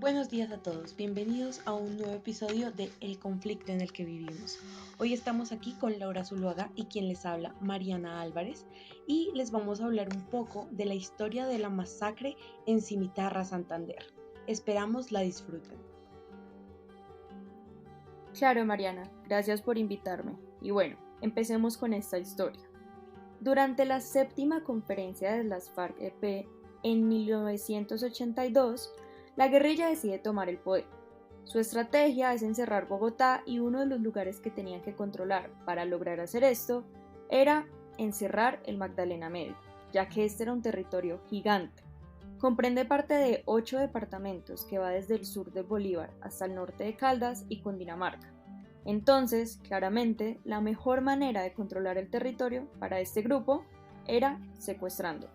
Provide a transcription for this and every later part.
Buenos días a todos, bienvenidos a un nuevo episodio de El conflicto en el que vivimos. Hoy estamos aquí con Laura Zuluaga y quien les habla, Mariana Álvarez, y les vamos a hablar un poco de la historia de la masacre en Cimitarra, Santander. Esperamos la disfruten. Claro, Mariana, gracias por invitarme. Y bueno, empecemos con esta historia. Durante la séptima conferencia de las FARC-EP en 1982, la guerrilla decide tomar el poder. Su estrategia es encerrar Bogotá y uno de los lugares que tenían que controlar para lograr hacer esto era encerrar el Magdalena Medio, ya que este era un territorio gigante. Comprende parte de 8 departamentos que va desde el sur de Bolívar hasta el norte de Caldas y Cundinamarca. Entonces, claramente, la mejor manera de controlar el territorio para este grupo era secuestrando.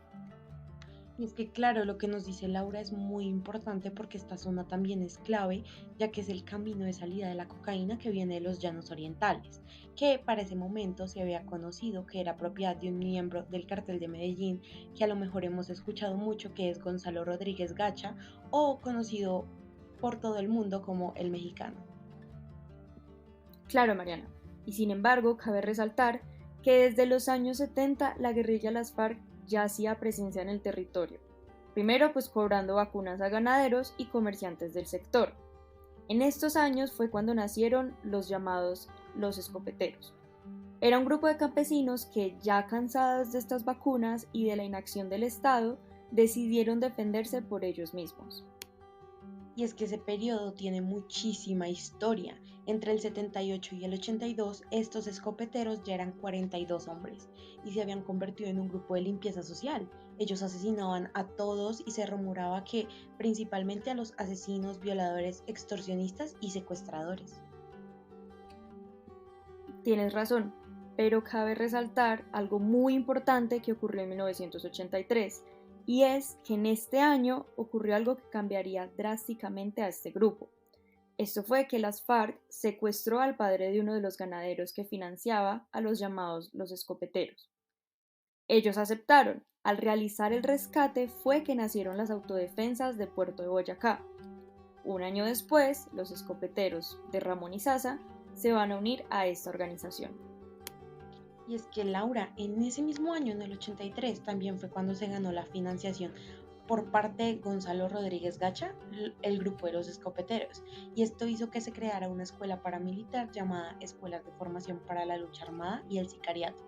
Y es que claro, lo que nos dice Laura es muy importante porque esta zona también es clave, ya que es el camino de salida de la cocaína que viene de los llanos orientales, que para ese momento se había conocido que era propiedad de un miembro del cartel de Medellín, que a lo mejor hemos escuchado mucho, que es Gonzalo Rodríguez Gacha, o conocido por todo el mundo como el mexicano. Claro, Mariana. Y sin embargo, cabe resaltar que desde los años 70 la guerrilla de las FARC ya hacía presencia en el territorio. Primero, pues cobrando vacunas a ganaderos y comerciantes del sector. En estos años fue cuando nacieron los llamados los escopeteros. Era un grupo de campesinos que, ya cansados de estas vacunas y de la inacción del Estado, decidieron defenderse por ellos mismos. Y es que ese periodo tiene muchísima historia. Entre el 78 y el 82, estos escopeteros ya eran 42 hombres y se habían convertido en un grupo de limpieza social. Ellos asesinaban a todos y se rumoraba que principalmente a los asesinos, violadores, extorsionistas y secuestradores. Tienes razón, pero cabe resaltar algo muy importante que ocurrió en 1983, y es que en este año ocurrió algo que cambiaría drásticamente a este grupo. Esto fue que las FARC secuestró al padre de uno de los ganaderos que financiaba a los llamados los escopeteros. Ellos aceptaron. Al realizar el rescate fue que nacieron las autodefensas de Puerto de Boyacá. Un año después, los escopeteros de Ramón y Sasa se van a unir a esta organización. Y es que Laura, en ese mismo año, en el 83, también fue cuando se ganó la financiación por parte de Gonzalo Rodríguez Gacha, el grupo de los escopeteros, y esto hizo que se creara una escuela paramilitar llamada Escuelas de Formación para la Lucha Armada y el Sicariato,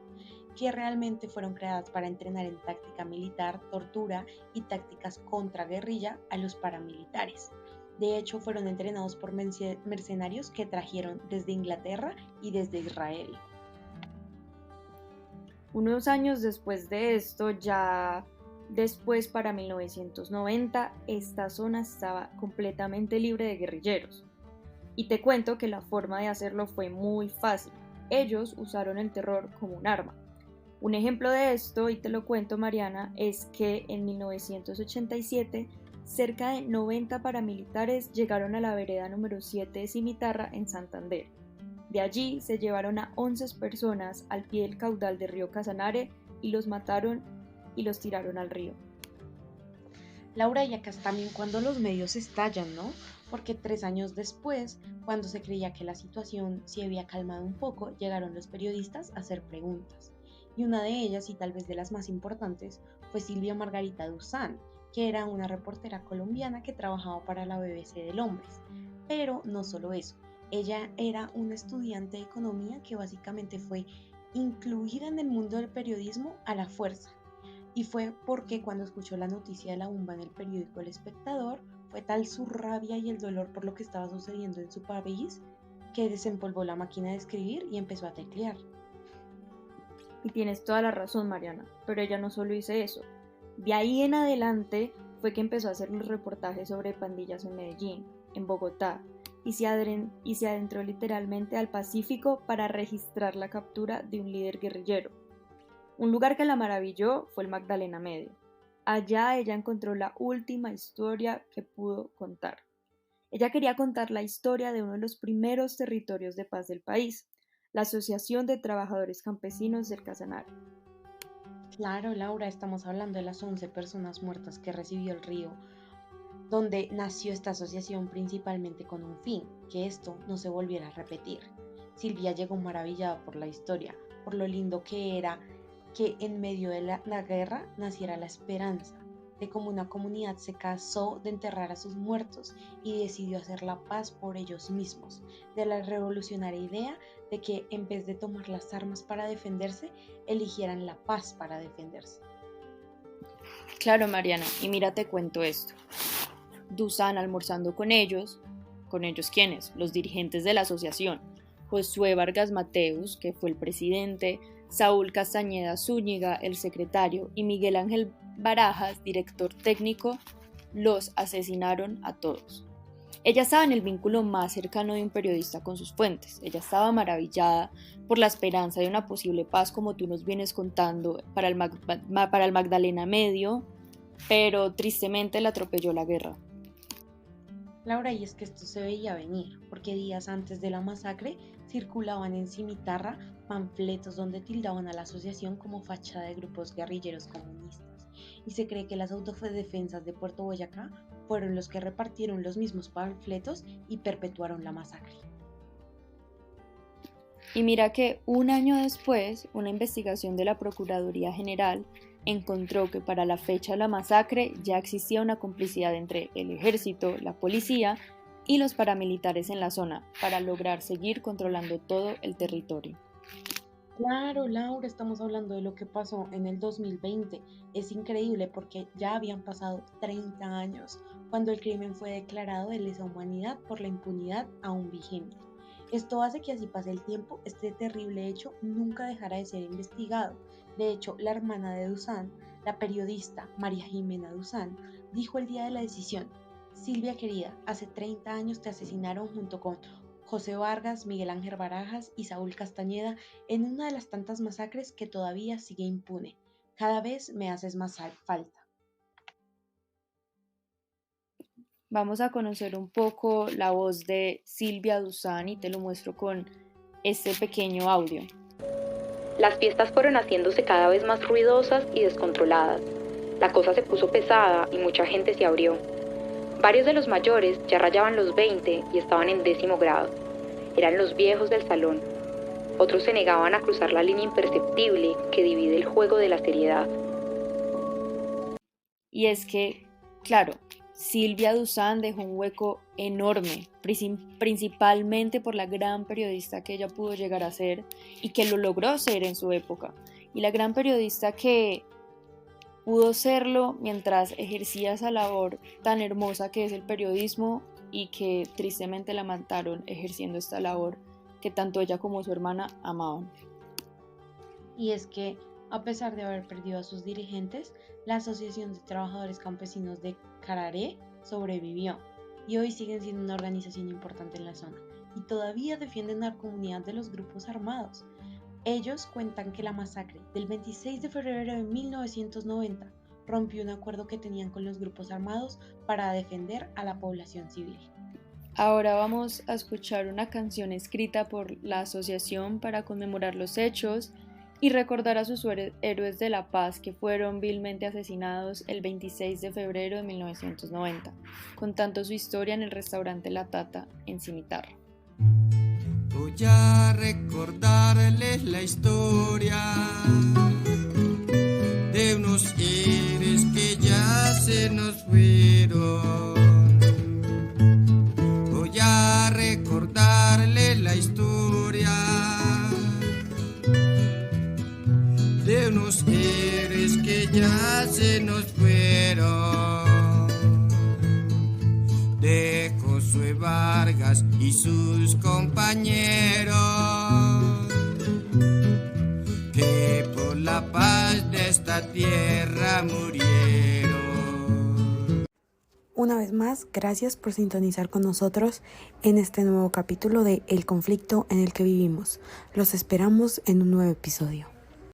que realmente fueron creadas para entrenar en táctica militar, tortura y tácticas contra guerrilla a los paramilitares. De hecho, fueron entrenados por mercenarios que trajeron desde Inglaterra y desde Israel. Unos años después de esto, ya después para 1990, esta zona estaba completamente libre de guerrilleros. Y te cuento que la forma de hacerlo fue muy fácil. Ellos usaron el terror como un arma. Un ejemplo de esto, y te lo cuento Mariana, es que en 1987 cerca de 90 paramilitares llegaron a la vereda número 7 de Cimitarra en Santander. De allí se llevaron a 11 personas al pie del caudal del río Casanare y los mataron y los tiraron al río. Laura, y acá es también cuando los medios estallan, ¿no? Porque 3 años después, cuando se creía que la situación se había calmado un poco, llegaron los periodistas a hacer preguntas. Y una de ellas, y tal vez de las más importantes, fue Silvia Margarita Duzán, que era una reportera colombiana que trabajaba para la BBC de Londres. Pero no solo eso, ella era una estudiante de economía que básicamente fue incluida en el mundo del periodismo a la fuerza. Y fue porque cuando escuchó la noticia de la bomba en el periódico El Espectador, fue tal su rabia y el dolor por lo que estaba sucediendo en su país que desempolvó la máquina de escribir y empezó a teclear. Y tienes toda la razón, Mariana, pero ella no solo hizo eso. De ahí en adelante fue que empezó a hacer los reportajes sobre pandillas en Medellín, en Bogotá, y se adentró literalmente al Pacífico para registrar la captura de un líder guerrillero. Un lugar que la maravilló fue el Magdalena Medio. Allá ella encontró la última historia que pudo contar. Ella quería contar la historia de uno de los primeros territorios de paz del país, la Asociación de Trabajadores Campesinos del Casanare. Claro, Laura, estamos hablando de las 11 personas muertas que recibió el río donde nació esta asociación principalmente con un fin, que esto no se volviera a repetir. Silvia llegó maravillada por la historia, por lo lindo que era que en medio de la guerra naciera la esperanza, de cómo una comunidad se cansó de enterrar a sus muertos y decidió hacer la paz por ellos mismos, de la revolucionaria idea de que en vez de tomar las armas para defenderse, eligieran la paz para defenderse. Claro, Mariana, y mira, te cuento esto. Dusan almorzando con ellos ¿quiénes? Los dirigentes de la asociación, Josué Vargas Mateus, que fue el presidente, Saúl Castañeda Zúñiga, el secretario, y Miguel Ángel Barajas, director técnico, los asesinaron a todos. Ella estaba en el vínculo más cercano de un periodista con sus fuentes. Ella estaba maravillada por la esperanza de una posible paz, como tú nos vienes contando, para el Magdalena Medio, pero tristemente la atropelló la guerra. Laura, y es que esto se veía venir, porque días antes de la masacre circulaban en Cimitarra panfletos donde tildaban a la asociación como fachada de grupos guerrilleros comunistas, y se cree que las autodefensas de Puerto Boyacá fueron los que repartieron los mismos panfletos y perpetuaron la masacre. Y mira que un año después, una investigación de la Procuraduría General encontró que para la fecha de la masacre ya existía una complicidad entre el ejército, la policía y los paramilitares en la zona para lograr seguir controlando todo el territorio. Claro, Laura, estamos hablando de lo que pasó en el 2020. Es increíble porque ya habían pasado 30 años cuando el crimen fue declarado de lesa humanidad por la impunidad aún vigente. Esto hace que así pase el tiempo, este terrible hecho nunca dejará de ser investigado. De hecho, la hermana de Dusan, la periodista María Jimena Dusan, dijo el día de la decisión: Silvia querida, hace 30 años te asesinaron junto con José Vargas, Miguel Ángel Barajas y Saúl Castañeda en una de las tantas masacres que todavía sigue impune. Cada vez me haces más falta. Vamos a conocer un poco la voz de Silvia Dusan y te lo muestro con este pequeño audio. Las fiestas fueron haciéndose cada vez más ruidosas y descontroladas. La cosa se puso pesada y mucha gente se abrió. Varios de los mayores ya rayaban los 20 y estaban en 10º grado. Eran los viejos del salón. Otros se negaban a cruzar la línea imperceptible que divide el juego de la seriedad. Y es que, claro, Silvia Dusan dejó un hueco enorme, principalmente por la gran periodista que ella pudo llegar a ser y que lo logró ser en su época. Y la gran periodista que pudo serlo mientras ejercía esa labor tan hermosa que es el periodismo y que tristemente la mataron ejerciendo esta labor que tanto ella como su hermana amaban. Y es que, a pesar de haber perdido a sus dirigentes, la Asociación de Trabajadores Campesinos de Cararé sobrevivió y hoy siguen siendo una organización importante en la zona y todavía defienden a la comunidad de los grupos armados. Ellos cuentan que la masacre del 26 de febrero de 1990 rompió un acuerdo que tenían con los grupos armados para defender a la población civil. Ahora vamos a escuchar una canción escrita por la asociación para conmemorar los hechos y recordar a sus héroes de la paz que fueron vilmente asesinados el 26 de febrero de 1990, contando su historia en el restaurante La Tata en Cimitarra. Voy a recordarles la historia de unos héroes que ya se nos fueron. Voy a recordarles la historia de unos héroes que ya se nos fueron, de Josué Vargas y sus compañeros, que por la paz de esta tierra murieron. Una vez más, gracias por sintonizar con nosotros en este nuevo capítulo de El conflicto en el que vivimos. Los esperamos en un nuevo episodio.